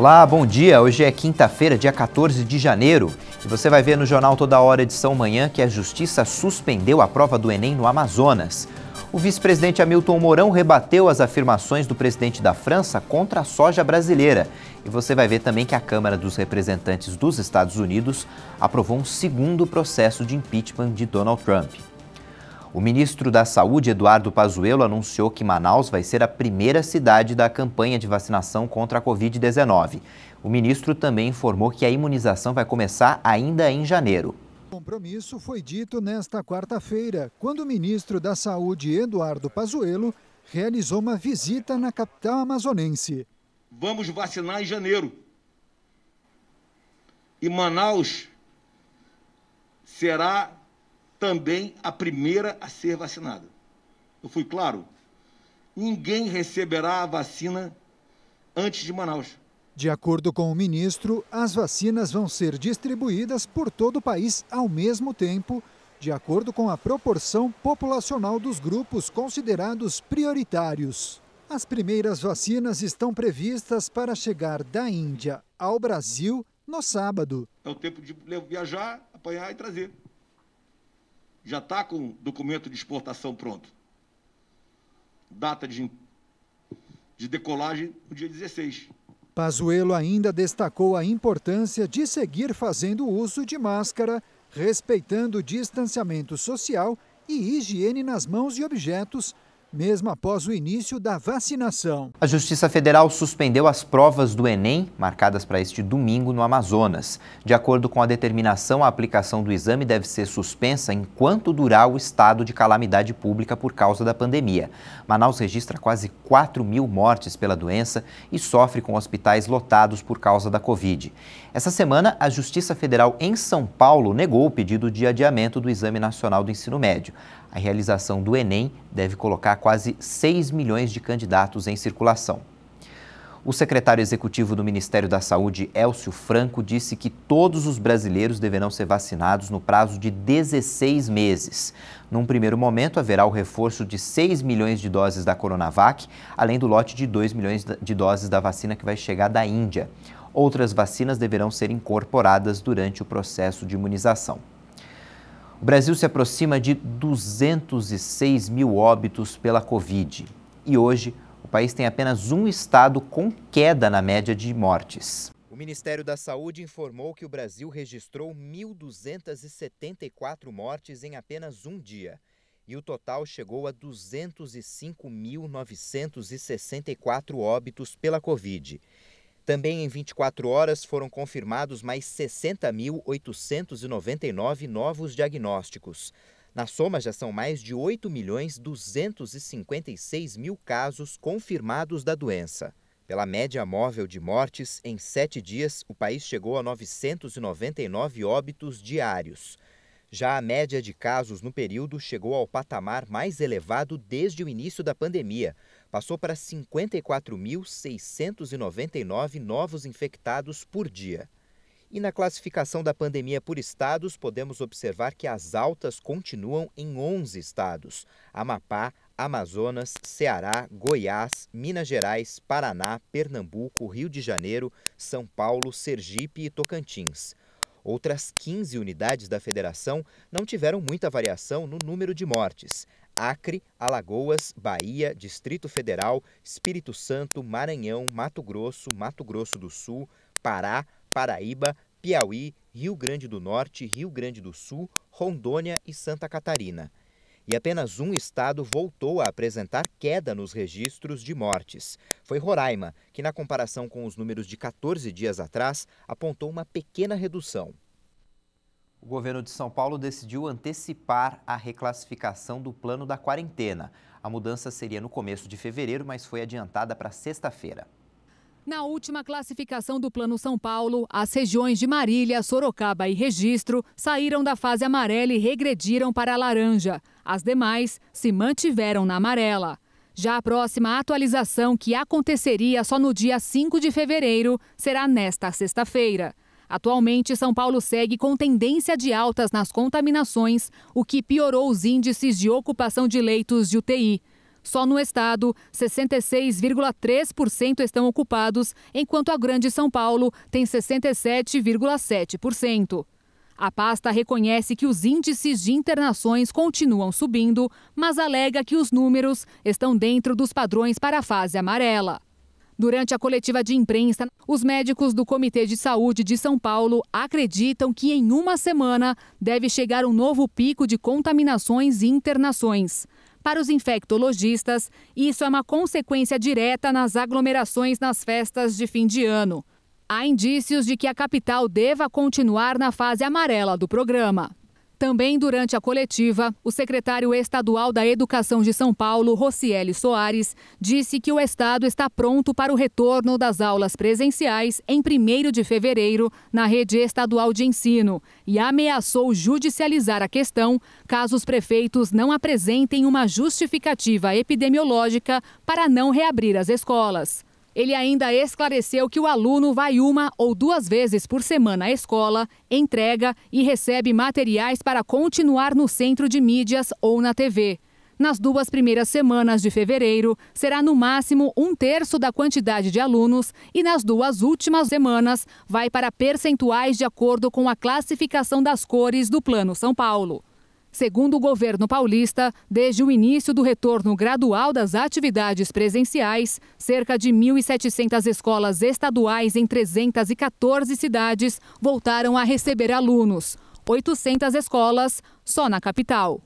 Olá, bom dia. Hoje é quinta-feira, dia 14 de janeiro. E você vai ver no Jornal Toda Hora, edição manhã, que a Justiça suspendeu a prova do Enem no Amazonas. O vice-presidente Hamilton Mourão rebateu as afirmações do presidente da França contra a soja brasileira. E você vai ver também que a Câmara dos Representantes dos Estados Unidos aprovou um segundo processo de impeachment de Donald Trump. O ministro da Saúde, Eduardo Pazuello, anunciou que Manaus vai ser a primeira cidade da campanha de vacinação contra a Covid-19. O ministro também informou que a imunização vai começar ainda em janeiro. O compromisso foi dito nesta quarta-feira, quando o ministro da Saúde, Eduardo Pazuello, realizou uma visita na capital amazonense. Vamos vacinar em janeiro. E Manaus será também a primeira a ser vacinada. Eu fui claro? Ninguém receberá a vacina antes de Manaus. De acordo com o ministro, as vacinas vão ser distribuídas por todo o país ao mesmo tempo, de acordo com a proporção populacional dos grupos considerados prioritários. As primeiras vacinas estão previstas para chegar da Índia ao Brasil no sábado. É o tempo de viajar, apanhar e trazer. Já está com o documento de exportação pronto. Data de decolagem no dia 16. Pazuello ainda destacou a importância de seguir fazendo uso de máscara, respeitando o distanciamento social e higiene nas mãos e objetos, mesmo após o início da vacinação. A Justiça Federal suspendeu as provas do Enem, marcadas para este domingo no Amazonas. De acordo com a determinação, a aplicação do exame deve ser suspensa enquanto durar o estado de calamidade pública por causa da pandemia. Manaus registra quase 4.000 mortes pela doença e sofre com hospitais lotados por causa da Covid. Essa semana, a Justiça Federal em São Paulo negou o pedido de adiamento do Exame Nacional do Ensino Médio. A realização do Enem deve colocar quase 6 milhões de candidatos em circulação. O secretário executivo do Ministério da Saúde, Élcio Franco, disse que todos os brasileiros deverão ser vacinados no prazo de 16 meses. Num primeiro momento, haverá o reforço de 6 milhões de doses da Coronavac, além do lote de 2 milhões de doses da vacina que vai chegar da Índia. Outras vacinas deverão ser incorporadas durante o processo de imunização. O Brasil se aproxima de 206 mil óbitos pela Covid. E hoje, o país tem apenas um estado com queda na média de mortes. O Ministério da Saúde informou que o Brasil registrou 1.274 mortes em apenas um dia. E o total chegou a 205.964 óbitos pela Covid. Também em 24 horas foram confirmados mais 60.899 novos diagnósticos. Na soma, já são mais de 8.256.000 casos confirmados da doença. Pela média móvel de mortes, em 7 dias, o país chegou a 999 óbitos diários. Já a média de casos no período chegou ao patamar mais elevado desde o início da pandemia. Passou para 54.699 novos infectados por dia. E na classificação da pandemia por estados, podemos observar que as altas continuam em 11 estados: Amapá, Amazonas, Ceará, Goiás, Minas Gerais, Paraná, Pernambuco, Rio de Janeiro, São Paulo, Sergipe e Tocantins. Outras 15 unidades da federação não tiveram muita variação no número de mortes. Acre, Alagoas, Bahia, Distrito Federal, Espírito Santo, Maranhão, Mato Grosso do Sul, Pará, Paraíba, Piauí, Rio Grande do Norte, Rio Grande do Sul, Rondônia e Santa Catarina. E apenas um estado voltou a apresentar queda nos registros de mortes. Foi Roraima, que na comparação com os números de 14 dias atrás, apontou uma pequena redução. O governo de São Paulo decidiu antecipar a reclassificação do plano da quarentena. A mudança seria no começo de fevereiro, mas foi adiantada para sexta-feira. Na última classificação do Plano São Paulo, as regiões de Marília, Sorocaba e Registro saíram da fase amarela e regrediram para a laranja. As demais se mantiveram na amarela. Já a próxima atualização, que aconteceria só no dia 5 de fevereiro, será nesta sexta-feira. Atualmente, São Paulo segue com tendência de altas nas contaminações, o que piorou os índices de ocupação de leitos de UTI. Só no estado, 66,3% estão ocupados, enquanto a Grande São Paulo tem 67,7%. A pasta reconhece que os índices de internações continuam subindo, mas alega que os números estão dentro dos padrões para a fase amarela. Durante a coletiva de imprensa, os médicos do Comitê de Saúde de São Paulo acreditam que em uma semana deve chegar um novo pico de contaminações e internações. Para os infectologistas, isso é uma consequência direta nas aglomerações nas festas de fim de ano. Há indícios de que a capital deva continuar na fase amarela do programa. Também durante a coletiva, o secretário estadual da Educação de São Paulo, Rocieli Soares, disse que o estado está pronto para o retorno das aulas presenciais em 1º de fevereiro na rede estadual de ensino e ameaçou judicializar a questão caso os prefeitos não apresentem uma justificativa epidemiológica para não reabrir as escolas. Ele ainda esclareceu que o aluno vai 1 ou 2 vezes por semana à escola, entrega e recebe materiais para continuar no centro de mídias ou na TV. Nas 2 primeiras semanas de fevereiro, será no máximo 1/3 da quantidade de alunos e nas 2 últimas semanas vai para percentuais de acordo com a classificação das cores do Plano São Paulo. Segundo o governo paulista, desde o início do retorno gradual das atividades presenciais, cerca de 1.700 escolas estaduais em 314 cidades voltaram a receber alunos. 800 escolas só na capital.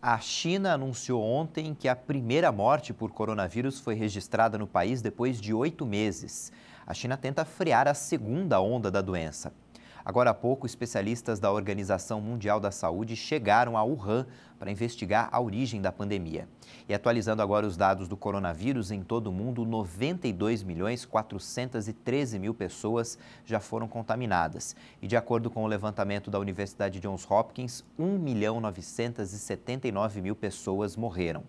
A China anunciou ontem que a primeira morte por coronavírus foi registrada no país depois de 8 meses. A China tenta frear a segunda onda da doença. Agora há pouco, especialistas da Organização Mundial da Saúde chegaram a Wuhan para investigar a origem da pandemia. E atualizando agora os dados do coronavírus, em todo o mundo, 92.413.000 pessoas já foram contaminadas. E de acordo com o levantamento da Universidade Johns Hopkins, 1.979.000 pessoas morreram.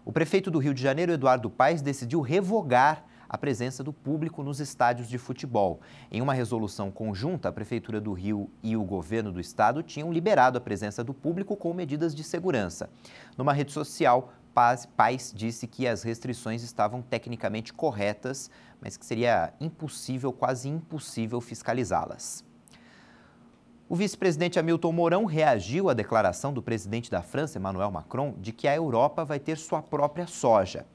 O prefeito do Rio de Janeiro, Eduardo Paes, decidiu revogar a presença do público nos estádios de futebol. Em uma resolução conjunta, a Prefeitura do Rio e o governo do estado tinham liberado a presença do público com medidas de segurança. Numa rede social, Paes disse que as restrições estavam tecnicamente corretas, mas que seria impossível, quase impossível, fiscalizá-las. O vice-presidente Hamilton Mourão reagiu à declaração do presidente da França, Emmanuel Macron, de que a Europa vai ter sua própria soja.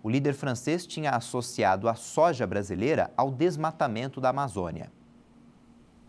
O líder francês tinha associado a soja brasileira ao desmatamento da Amazônia.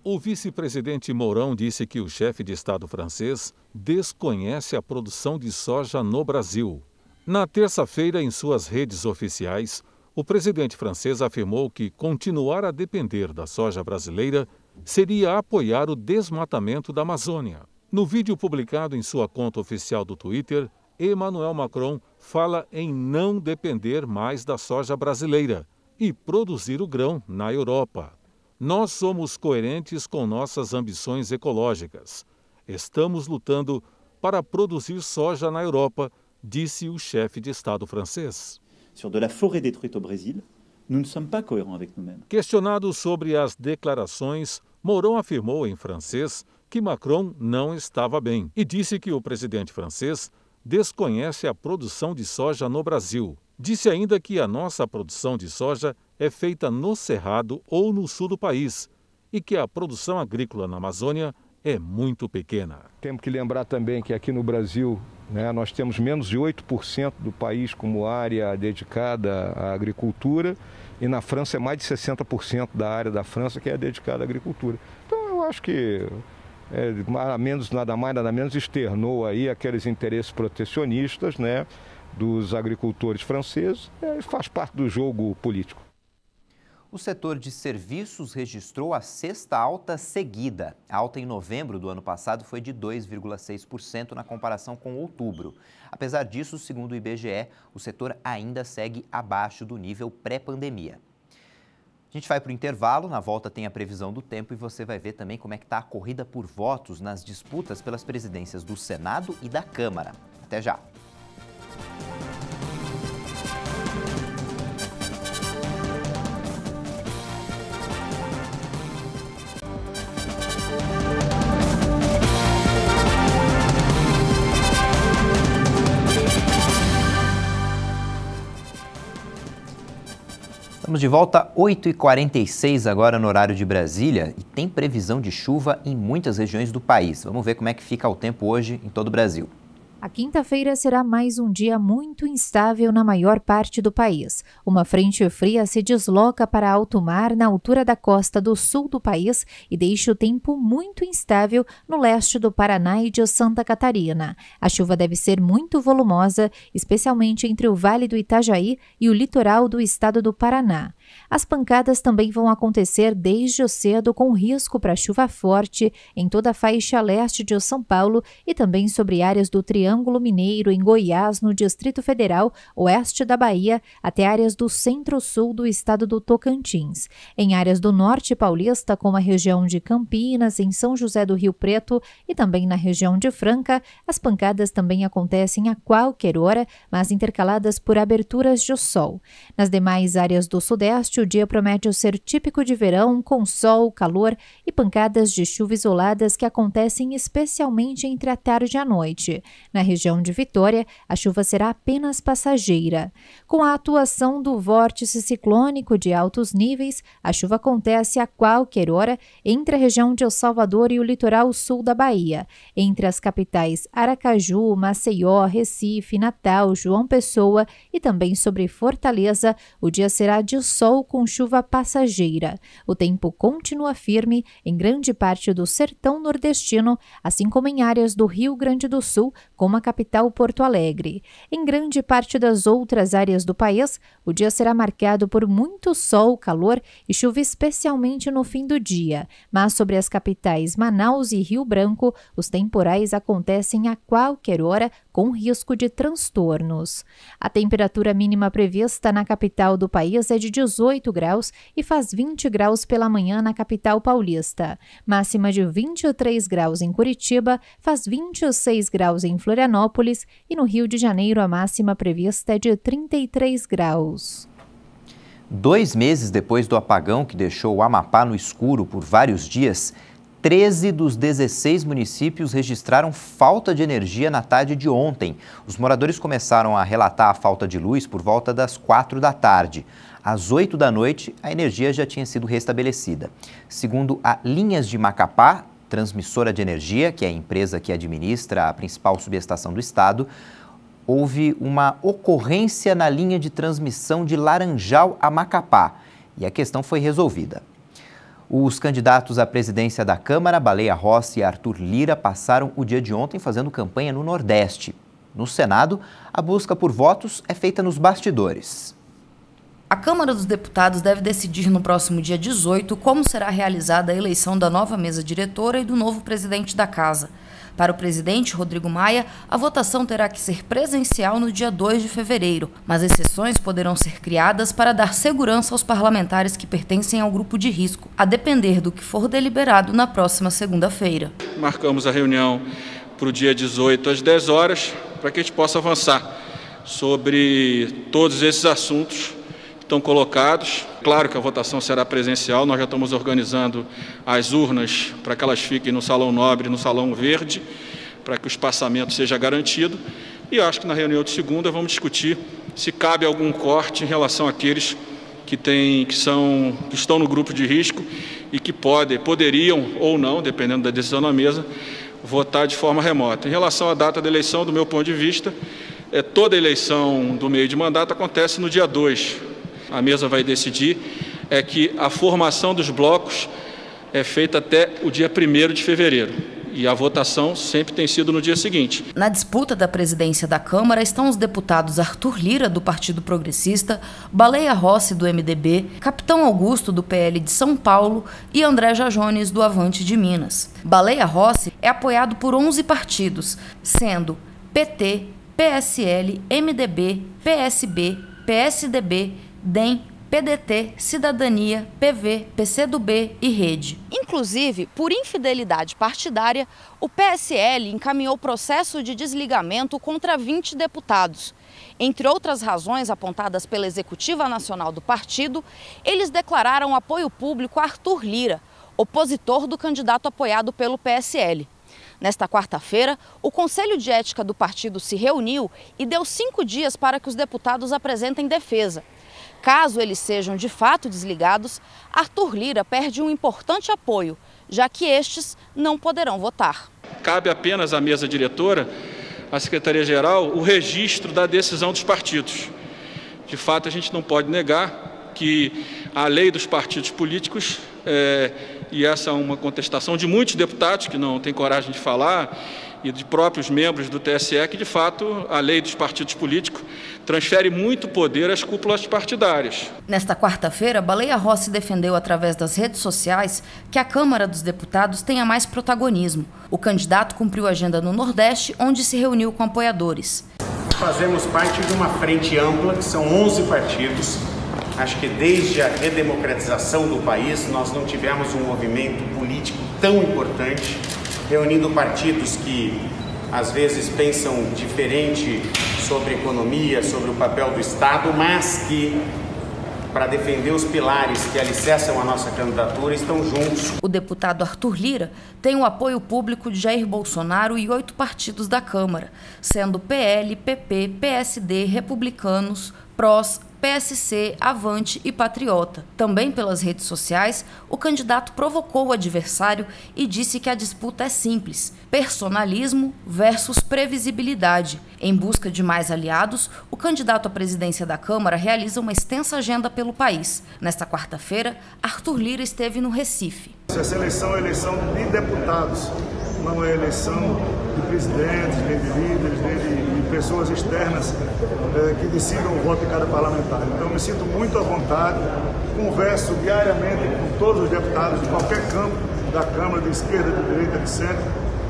O vice-presidente Mourão disse que o chefe de Estado francês desconhece a produção de soja no Brasil. Na terça-feira, em suas redes oficiais, o presidente francês afirmou que continuar a depender da soja brasileira seria apoiar o desmatamento da Amazônia. No vídeo publicado em sua conta oficial do Twitter, Emmanuel Macron fala em não depender mais da soja brasileira e produzir o grão na Europa. Nós somos coerentes com nossas ambições ecológicas. Estamos lutando para produzir soja na Europa, disse o chefe de Estado francês. Sur de la forêt détruite au Brésil, nous ne sommes pas cohérents avec nous-mêmes. Questionado sobre as declarações, Mourão afirmou em francês que Macron não estava bem e disse que o presidente francês desconhece a produção de soja no Brasil. Disse ainda que a nossa produção de soja é feita no Cerrado ou no sul do país e que a produção agrícola na Amazônia é muito pequena. Temos que lembrar também que aqui no Brasil, nós temos menos de 8% do país como área dedicada à agricultura e na França é mais de 60% da área da França que é dedicada à agricultura. Então eu acho que nada mais, nada menos, externou aí aqueles interesses protecionistas, dos agricultores franceses, faz parte do jogo político. O setor de serviços registrou a 6ª alta seguida. A alta em novembro do ano passado foi de 2,6% na comparação com outubro. Apesar disso, segundo o IBGE, o setor ainda segue abaixo do nível pré-pandemia. A gente vai para o intervalo, na volta tem a previsão do tempo e você vai ver também como é que está a corrida por votos nas disputas pelas presidências do Senado e da Câmara. Até já! Estamos de volta, 8h46 agora no horário de Brasília e tem previsão de chuva em muitas regiões do país. Vamos ver como é que fica o tempo hoje em todo o Brasil. A quinta-feira será mais um dia muito instável na maior parte do país. Uma frente fria se desloca para alto mar na altura da costa do sul do país e deixa o tempo muito instável no leste do Paraná e de Santa Catarina. A chuva deve ser muito volumosa, especialmente entre o Vale do Itajaí e o litoral do estado do Paraná. As pancadas também vão acontecer desde cedo com risco para chuva forte em toda a faixa leste de São Paulo e também sobre áreas do Triângulo Mineiro em Goiás, no Distrito Federal, oeste da Bahia, até áreas do centro-sul do estado do Tocantins. Em áreas do norte paulista, como a região de Campinas, em São José do Rio Preto e também na região de Franca, as pancadas também acontecem a qualquer hora, mas intercaladas por aberturas de sol. Nas demais áreas do sudeste, o dia promete ser típico de verão, com sol, calor e pancadas de chuva isoladas que acontecem especialmente entre a tarde e a noite. Na região de Vitória, a chuva será apenas passageira. Com a atuação do vórtice ciclônico de altos níveis, a chuva acontece a qualquer hora entre a região de El Salvador e o litoral sul da Bahia, entre as capitais Aracaju, Maceió, Recife, Natal, João Pessoa e também sobre Fortaleza. O dia será de sol com chuva passageira. O tempo continua firme em grande parte do sertão nordestino, assim como em áreas do Rio Grande do Sul, como a capital Porto Alegre. Em grande parte das outras áreas do país, o dia será marcado por muito sol, calor e chuva especialmente no fim do dia. Mas sobre as capitais Manaus e Rio Branco, os temporais acontecem a qualquer hora, com risco de transtornos. A temperatura mínima prevista na capital do país é de 18 graus e faz 20 graus pela manhã na capital paulista. Máxima de 23 graus em Curitiba, faz 26 graus em Florianópolis e no Rio de Janeiro a máxima prevista é de 33 graus. 2 meses depois do apagão que deixou o Amapá no escuro por vários dias, 13 dos 16 municípios registraram falta de energia na tarde de ontem. Os moradores começaram a relatar a falta de luz por volta das 4 da tarde. Às 8 da noite, a energia já tinha sido restabelecida. Segundo a Linhas de Macapá, transmissora de energia, que é a empresa que administra a principal subestação do estado, houve uma ocorrência na linha de transmissão de Laranjal a Macapá e a questão foi resolvida. Os candidatos à presidência da Câmara, Baleia Rossi e Arthur Lira, passaram o dia de ontem fazendo campanha no Nordeste. No Senado, a busca por votos é feita nos bastidores. A Câmara dos Deputados deve decidir no próximo dia 18 como será realizada a eleição da nova mesa diretora e do novo presidente da Casa. Para o presidente Rodrigo Maia, a votação terá que ser presencial no dia 2 de fevereiro, mas exceções poderão ser criadas para dar segurança aos parlamentares que pertencem ao grupo de risco, a depender do que for deliberado na próxima segunda-feira. Marcamos a reunião para o dia 18 às 10 horas, para que a gente possa avançar sobre todos esses assuntos que estão colocados. Claro que a votação será presencial, nós já estamos organizando as urnas para que elas fiquem no Salão Nobre e no Salão Verde, para que o espaçamento seja garantido. E eu acho que na reunião de segunda vamos discutir se cabe algum corte em relação àqueles que estão no grupo de risco e que poderiam ou não, dependendo da decisão na mesa, votar de forma remota. Em relação à data da eleição, do meu ponto de vista, toda eleição do meio de mandato acontece no dia 2. A mesa vai decidir que a formação dos blocos é feita até o dia 1º de fevereiro. E a votação sempre tem sido no dia seguinte. Na disputa da presidência da Câmara estão os deputados Arthur Lira, do Partido Progressista, Baleia Rossi, do MDB, Capitão Augusto, do PL de São Paulo e André Jajones, do Avante de Minas. Baleia Rossi é apoiado por 11 partidos, sendo PT, PSL, MDB, PSB, PSDB, DEM, PDT, Cidadania, PV, PCdoB e Rede. Inclusive, por infidelidade partidária, o PSL encaminhou processo de desligamento contra 20 deputados. Entre outras razões apontadas pela Executiva Nacional do partido, eles declararam apoio público a Arthur Lira, opositor do candidato apoiado pelo PSL. Nesta quarta-feira, o Conselho de Ética do partido se reuniu e deu 5 dias para que os deputados apresentem defesa. Caso eles sejam de fato desligados, Arthur Lira perde um importante apoio, já que estes não poderão votar. Cabe apenas à mesa diretora, à Secretaria-Geral, o registro da decisão dos partidos. De fato, a gente não pode negar que a lei dos partidos políticos, e essa é uma contestação de muitos deputados que não têm coragem de falar, e de próprios membros do TSE, que de fato a lei dos partidos políticos transfere muito poder às cúpulas partidárias. Nesta quarta-feira, Baleia Rossi defendeu através das redes sociais que a Câmara dos Deputados tenha mais protagonismo. O candidato cumpriu a agenda no Nordeste, onde se reuniu com apoiadores. Fazemos parte de uma frente ampla, que são 11 partidos. Acho que desde a redemocratização do país, nós não tivemos um movimento político tão importante, reunindo partidos que às vezes pensam diferente sobre economia, sobre o papel do Estado, mas que, para defender os pilares que alicerçam a nossa candidatura, estão juntos. O deputado Arthur Lira tem o apoio público de Jair Bolsonaro e 8 partidos da Câmara, sendo PL, PP, PSD, Republicanos, PROS, PSC, Avante e Patriota. Também pelas redes sociais, o candidato provocou o adversário e disse que a disputa é simples: personalismo versus previsibilidade. Em busca de mais aliados, o candidato à presidência da Câmara realiza uma extensa agenda pelo país. Nesta quarta-feira, Arthur Lira esteve no Recife. Essa eleição é eleição de deputados, não é eleição de presidentes, nem de líderes, nem de pessoas externas que decidam o voto de cada parlamentar. Então, me sinto muito à vontade, converso diariamente com todos os deputados de qualquer campo da Câmara, de esquerda, de direita, de centro,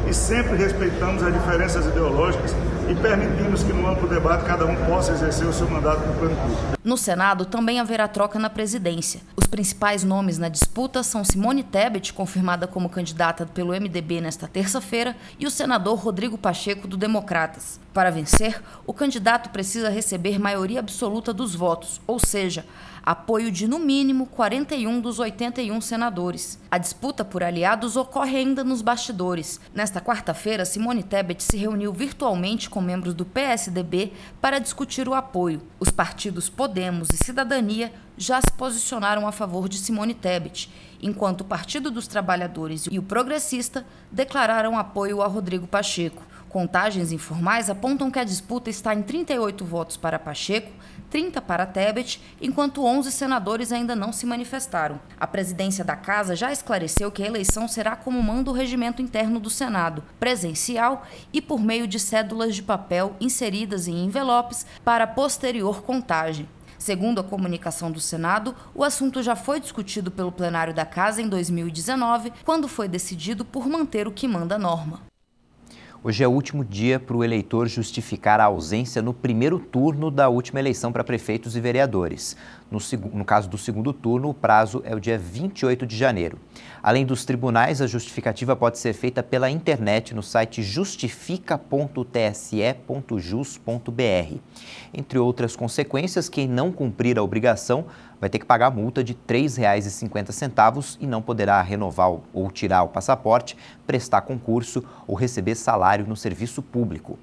e sempre respeitamos as diferenças ideológicas e permitimos que no amplo debate cada um possa exercer o seu mandato com plenitude. No Senado também haverá troca na presidência. Os principais nomes na disputa são Simone Tebet, confirmada como candidata pelo MDB nesta terça-feira, e o senador Rodrigo Pacheco, do Democratas. Para vencer, o candidato precisa receber maioria absoluta dos votos, ou seja, apoio de no mínimo 41 dos 81 senadores. A disputa por aliados ocorre ainda nos bastidores. Nesta quarta-feira, Simone Tebet se reuniu virtualmente com membros do PSDB para discutir o apoio. Os partidos Podemos e Cidadania já se posicionaram a favor de Simone Tebet, enquanto o Partido dos Trabalhadores e o Progressista declararam apoio a Rodrigo Pacheco. Contagens informais apontam que a disputa está em 38 votos para Pacheco, 30 para Tebet, enquanto 11 senadores ainda não se manifestaram. A presidência da Casa já esclareceu que a eleição será como manda o regimento interno do Senado, presencial e por meio de cédulas de papel inseridas em envelopes para posterior contagem. Segundo a comunicação do Senado, o assunto já foi discutido pelo plenário da Casa em 2019, quando foi decidido por manter o que manda a norma. Hoje é o último dia para o eleitor justificar a ausência no primeiro turno da última eleição para prefeitos e vereadores. No caso do segundo turno, o prazo é o dia 28 de janeiro. Além dos tribunais, a justificativa pode ser feita pela internet no site justifica.tse.jus.br. Entre outras consequências, quem não cumprir a obrigação vai ter que pagar a multa de R$ 3,50 e não poderá renovar ou tirar o passaporte, prestar concurso ou receber salário no serviço público.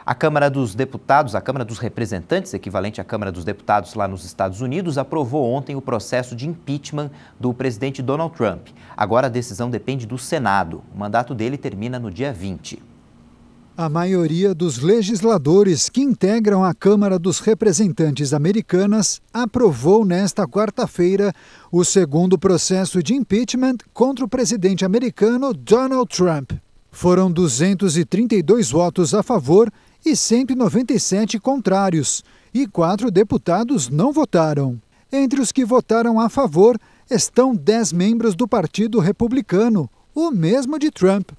A Câmara dos Deputados, a Câmara dos Representantes, equivalente à Câmara dos Deputados lá nos Estados Unidos, aprovou ontem o processo de impeachment do presidente Donald Trump. Agora a decisão depende do Senado. O mandato dele termina no dia 20. A maioria dos legisladores que integram a Câmara dos Representantes americanas aprovou nesta quarta-feira o segundo processo de impeachment contra o presidente americano Donald Trump. Foram 232 votos a favor e 197 contrários, e 4 deputados não votaram. Entre os que votaram a favor estão 10 membros do Partido Republicano, o mesmo de Trump.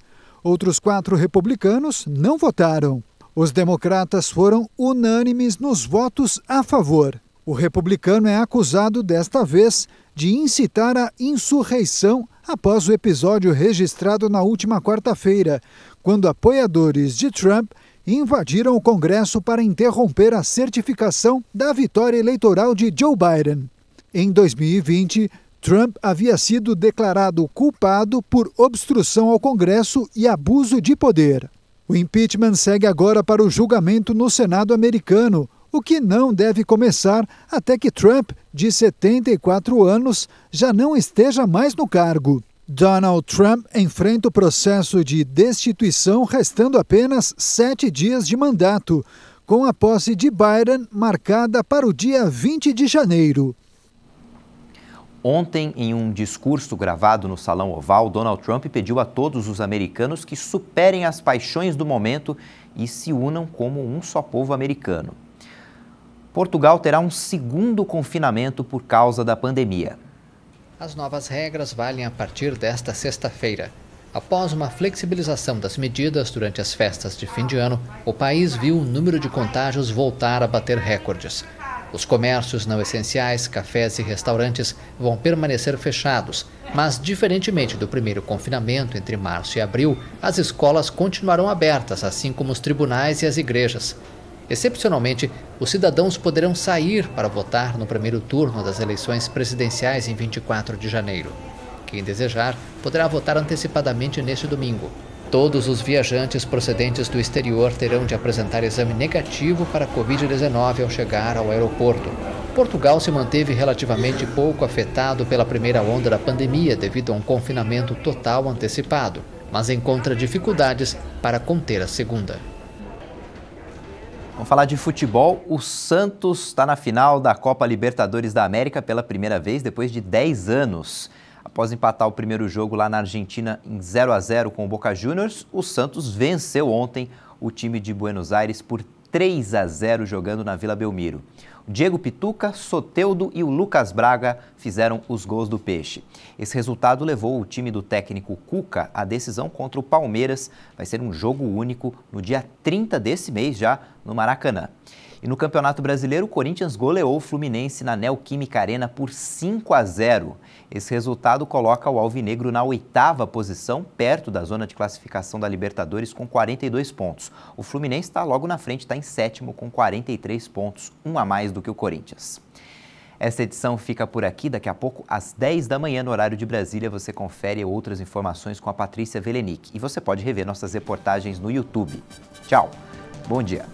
Outros 4 republicanos não votaram. Os democratas foram unânimes nos votos a favor. O republicano é acusado desta vez de incitar a insurreição após o episódio registrado na última quarta-feira, quando apoiadores de Trump invadiram o Congresso para interromper a certificação da vitória eleitoral de Joe Biden. Em 2020, Trump havia sido declarado culpado por obstrução ao Congresso e abuso de poder. O impeachment segue agora para o julgamento no Senado americano, o que não deve começar até que Trump, de 74 anos, já não esteja mais no cargo. Donald Trump enfrenta o processo de destituição restando apenas 7 dias de mandato, com a posse de Biden marcada para o dia 20 de janeiro. Ontem, em um discurso gravado no Salão Oval, Donald Trump pediu a todos os americanos que superem as paixões do momento e se unam como um só povo americano. Portugal terá um segundo confinamento por causa da pandemia. As novas regras valem a partir desta sexta-feira. Após uma flexibilização das medidas durante as festas de fim de ano, o país viu o número de contágios voltar a bater recordes. Os comércios não essenciais, cafés e restaurantes vão permanecer fechados, mas, diferentemente do primeiro confinamento entre março e abril, as escolas continuarão abertas, assim como os tribunais e as igrejas. Excepcionalmente, os cidadãos poderão sair para votar no primeiro turno das eleições presidenciais em 24 de janeiro. Quem desejar poderá votar antecipadamente neste domingo. Todos os viajantes procedentes do exterior terão de apresentar exame negativo para a Covid-19 ao chegar ao aeroporto. Portugal se manteve relativamente pouco afetado pela primeira onda da pandemia devido a um confinamento total antecipado, mas encontra dificuldades para conter a segunda. Vamos falar de futebol. O Santos está na final da Copa Libertadores da América pela primeira vez depois de 10 anos. Após empatar o primeiro jogo lá na Argentina em 0-0 com o Boca Juniors, o Santos venceu ontem o time de Buenos Aires por 3-0 jogando na Vila Belmiro. O Diego Pituca, Soteldo e o Lucas Braga fizeram os gols do Peixe. Esse resultado levou o time do técnico Cuca à decisão contra o Palmeiras. Vai ser um jogo único no dia 30 desse mês já no Maracanã. E no Campeonato Brasileiro, o Corinthians goleou o Fluminense na Neoquímica Arena por 5-0. Esse resultado coloca o alvinegro na 8ª posição, perto da zona de classificação da Libertadores, com 42 pontos. O Fluminense está logo na frente, está em 7º com 43 pontos, um a mais do que o Corinthians. Essa edição fica por aqui. Daqui a pouco, às 10 da manhã, no horário de Brasília, você confere outras informações com a Patrícia Velenic. E você pode rever nossas reportagens no YouTube. Tchau, bom dia.